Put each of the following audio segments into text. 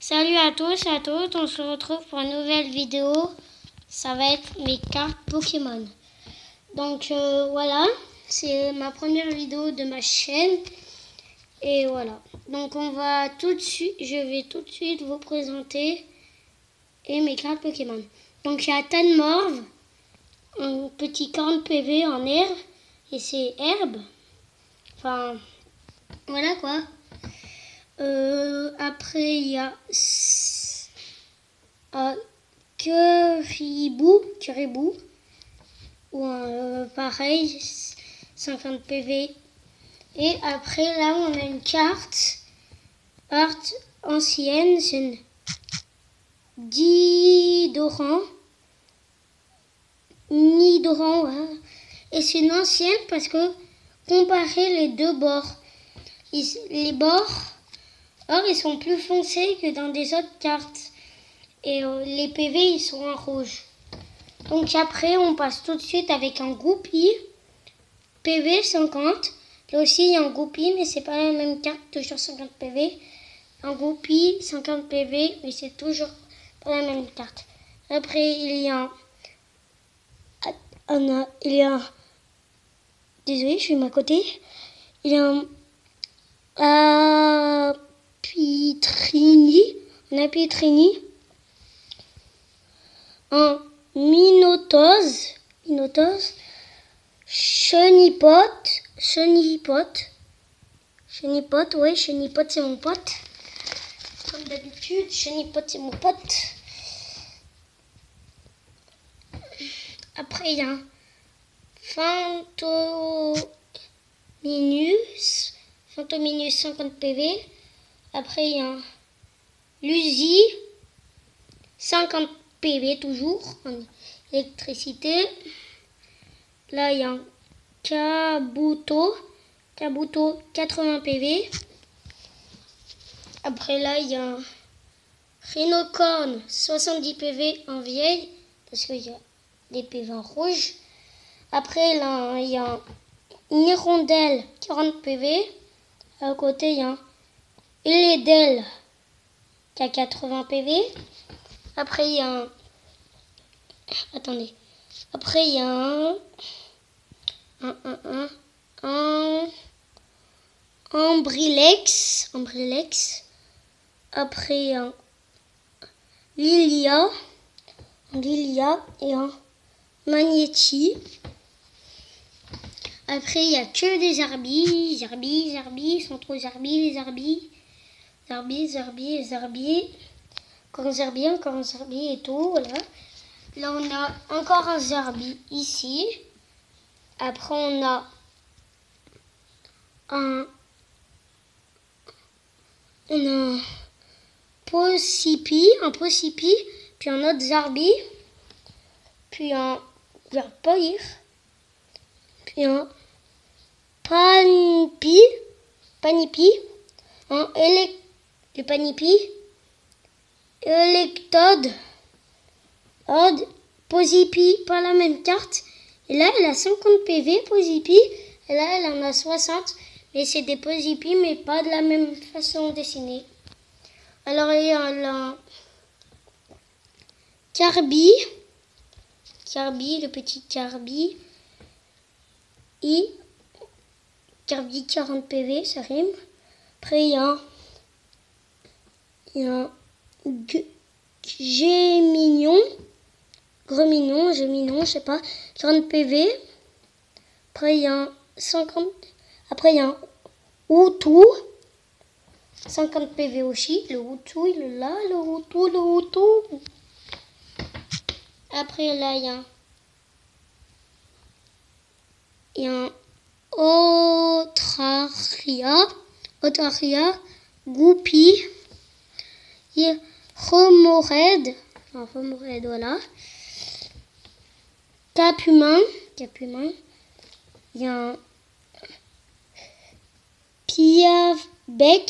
Salut à tous et à toutes, on se retrouve pour une nouvelle vidéo. Ça va être mes cartes Pokémon. Donc voilà, c'est ma première vidéo de ma chaîne. Et voilà, donc je vais tout de suite vous présenter mes cartes Pokémon. Donc il y a Tanmorve, un petit 40 PV en herbe, et c'est herbe. Enfin, voilà quoi. Après, il y a Curibou, ou pareil, 50 PV. Et après, là, on a une carte ancienne, c'est une Nidoran, ouais. Et c'est une ancienne parce que comparer les deux bords, les bords, or ils sont plus foncés que dans des autres cartes. Et les PV, ils sont en rouge. Donc après, on passe tout de suite avec un Groupie. PV 50. Là aussi, il y a un Groupie, mais c'est pas la même carte, toujours 50 PV. Un Groupie, 50 PV, mais c'est toujours pas la même carte. Après, il y a désolé, je suis de ma côté. Il y a un Apitrini, un Minotose, Chenipote, ouais, Chenipote c'est mon pote. Comme d'habitude, Chenipote c'est mon pote. Après, il y a un Fantominus 50 PV. Après, il y a un Luzi, 50 PV toujours, en électricité. Là, il y a un Kabuto, 80 PV. Après, là, il y a un Rhinocorn, 70 PV en vieille, parce qu'il y a des PV en rouge. Après, là, il y a un Hirondelle, 40 PV. À côté, il y a un Eledel, qui a 80 PV. Après, il y a un... Attendez. Après, il y a un Ambrilex. Après, un Lilia et un Magnéti. Après, il n'y a que des Zarbi. Ils sont trop Zarbi, les Zarbi. Zarbi. Encore un Zarbi et tout, voilà. Là, on a encore un Zarbi ici. Après, on a un Possipi, puis un autre Zarbi, puis un Verpoir, puis un Panipi, le Panipi, Electode, Posipi, pas la même carte. Et là, elle a 50 PV, Posipi, et là, elle en a 60. Mais c'est des Posipi, mais pas de la même façon dessinée. Alors, il y a la Carbi, le petit Carbi. Carbi 40 PV, ça rime. Après, il y a un Gémignon, je sais pas, 40 PV. Après, il y a un 50. Après, il y a un Outou, 50 PV aussi. Le Outou, il est là, le Outou. Après, là, il y a un Otraria, Groupie, Remoraid, voilà. Capumin, il y a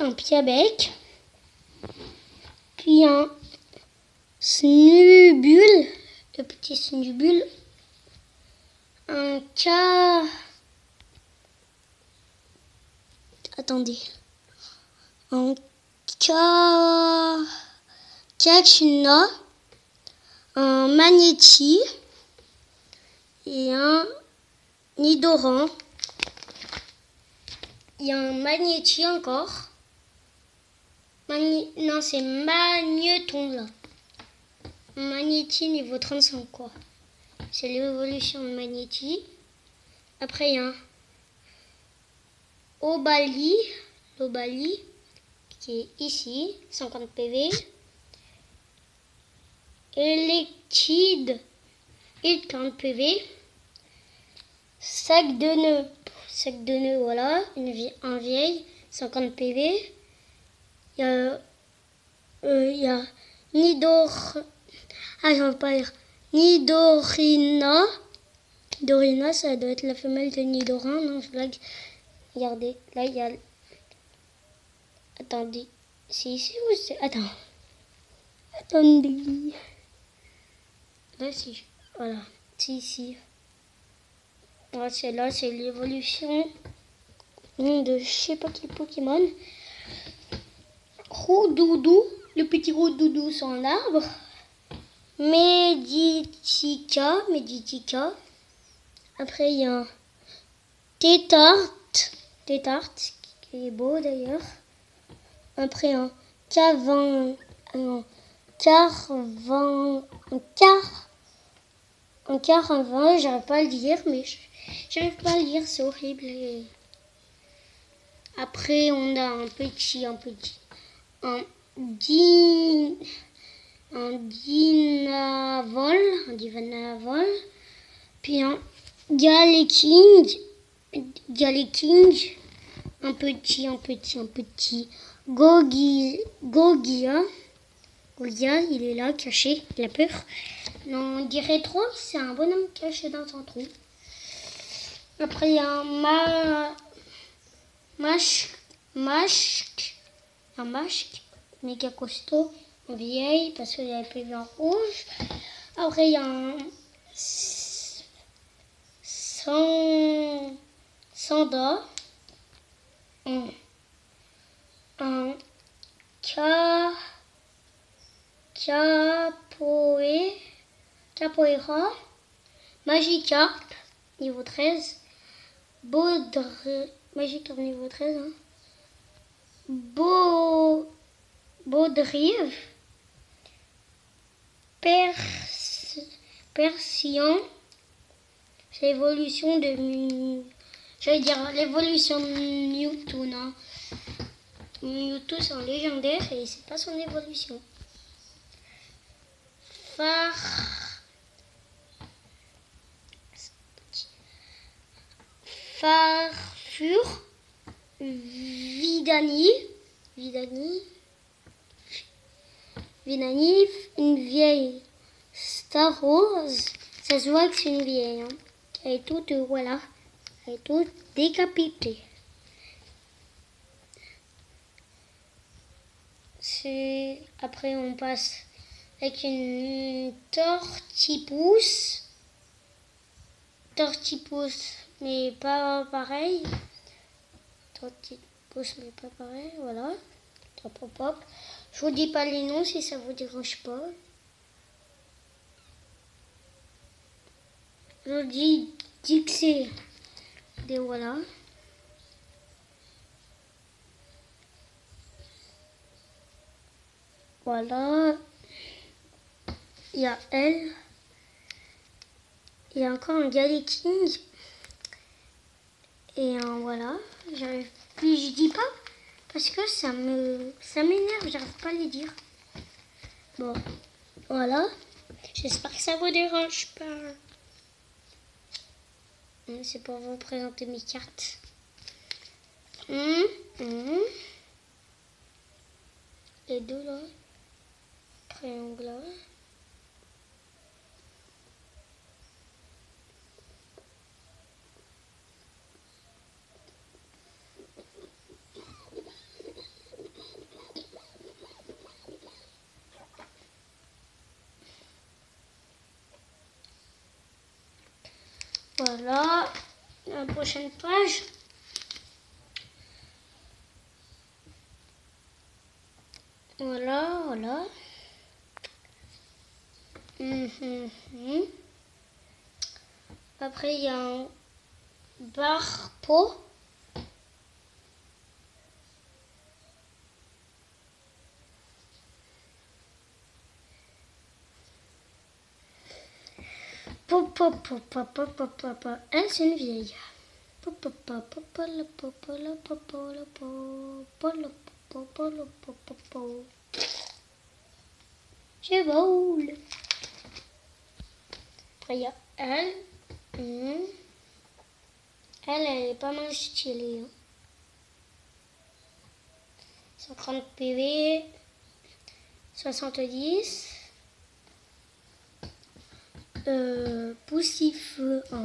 un Piabec, puis un Snubule, le petit Snubule, un Kachina, un Magnéti et un Nidoran. Il y a un Magnéti encore. Non, c'est Magneton là. Magnéti niveau 35 quoi. C'est l'évolution de Magnéti. Après il y a un Obali qui est ici, 50 PV. Electid, 40 PV. Sac de nœud, voilà, un vieil, 50 PV. Il y a Nidorina. Dorina, ça doit être la femelle de Nidoran, non, je blague. Regardez, là il y a... Attendez, c'est ici ou c'est... Attendez. Là, si. Voilà, c'est ici. Là, c'est l'évolution de je sais pas quel Pokémon. Roudoudou, le petit Roudoudou sur un arbre. Meditica. Après, il y a un Tétart, qui est beau d'ailleurs. Après, un Carvan, j'arrive pas à le dire, c'est horrible. Après, on a un Divanavol, puis un Galeking, un petit Gogia, il est là, caché, il a peur. Non, on dirait trop, c'est un bonhomme caché dans son trou. Après, il y a un Mashk, méga costaud, en vieille, parce qu'il y a PV en rouge. Après, il y a un Sanda, un Capoeira, Magikarp, niveau 13, Magikarp niveau 13, hein. Baudrive, Persian, c'est l'évolution de... J'allais dire l'évolution de Mewtwo, non. Mewtwo c'est un légendaire et c'est pas son évolution. Farfur, Vidani, une vieille Star Rose. Ça se voit que c'est une vieille. Hein. Elle est toute, voilà, elle est toute décapitée. Après, on passe avec une Tortipousse, mais pas pareil. Voilà. Top, hop. Je vous dis pas les noms si ça vous dérange pas. Je dis que c'est des voilà. Voilà. Il y a elle. Il y a encore un Galeking. Et un voilà. J'arrive plus, je dis pas parce que ça m'énerve, j'arrive pas à les dire. Bon, voilà. J'espère que ça vous dérange pas. C'est pour vous présenter mes cartes. Les deux là. Triangle là. Voilà, la prochaine page. Voilà. Après, il y a un bar pot. Elle, c'est une vieille. C'est beau. Après, il y a elle. Elle est pas mal stylée. 50 PV. 70. Poussif 1.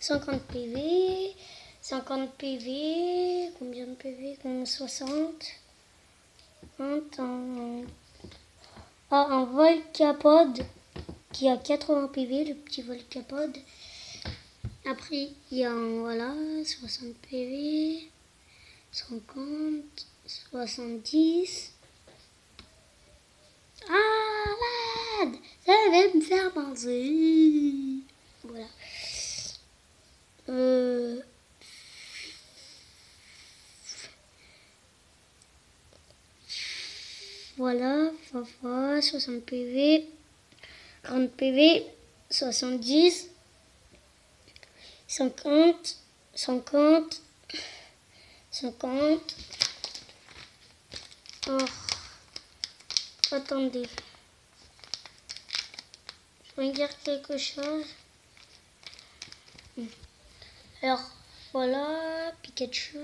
50 PV. 50 PV. Combien de PV? 60. Un Volcapode qui a 80 PV, le petit Volcapode. Après, il y a voilà, 60 PV, 50, 70. Ah, malade! Ça va me faire penser. Voilà. Voilà, 60 PV, 40 PV, 70, 50, 50, 50. Oh, attendez. Je regarde quelque chose. Alors, voilà, Pikachu.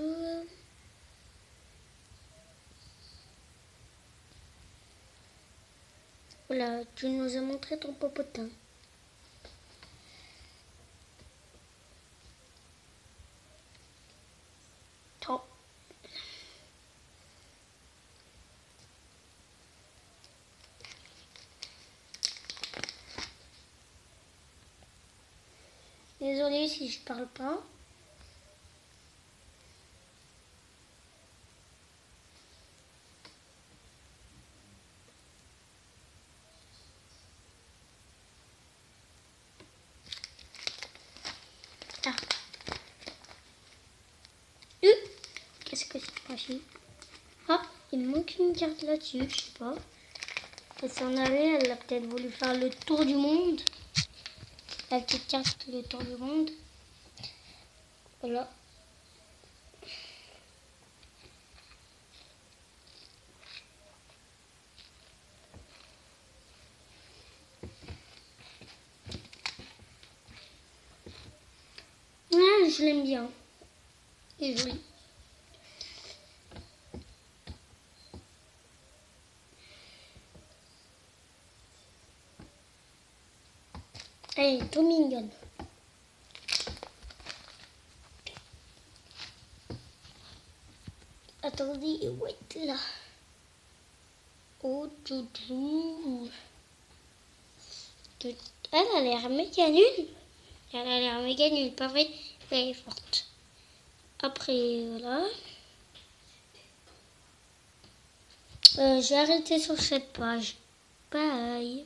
Voilà, tu nous as montré ton popotin. Oh. Désolée si je parle pas. Ah. Qu'est-ce que c'est passé? Ah, il me manque une carte là-dessus, je sais pas. Elle s'en allait, elle a peut-être voulu faire le tour du monde. La petite carte, le tour du monde. Voilà. Ah, je l'aime bien. Elle est jolie. Elle est trop mignonne. Attendez, où est là? Oh, toutou. Elle a l'air méga nulle. Elle a l'air méga nulle, pas vrai? Mais elle est forte. Après, voilà. J'ai arrêté sur cette page. Bye.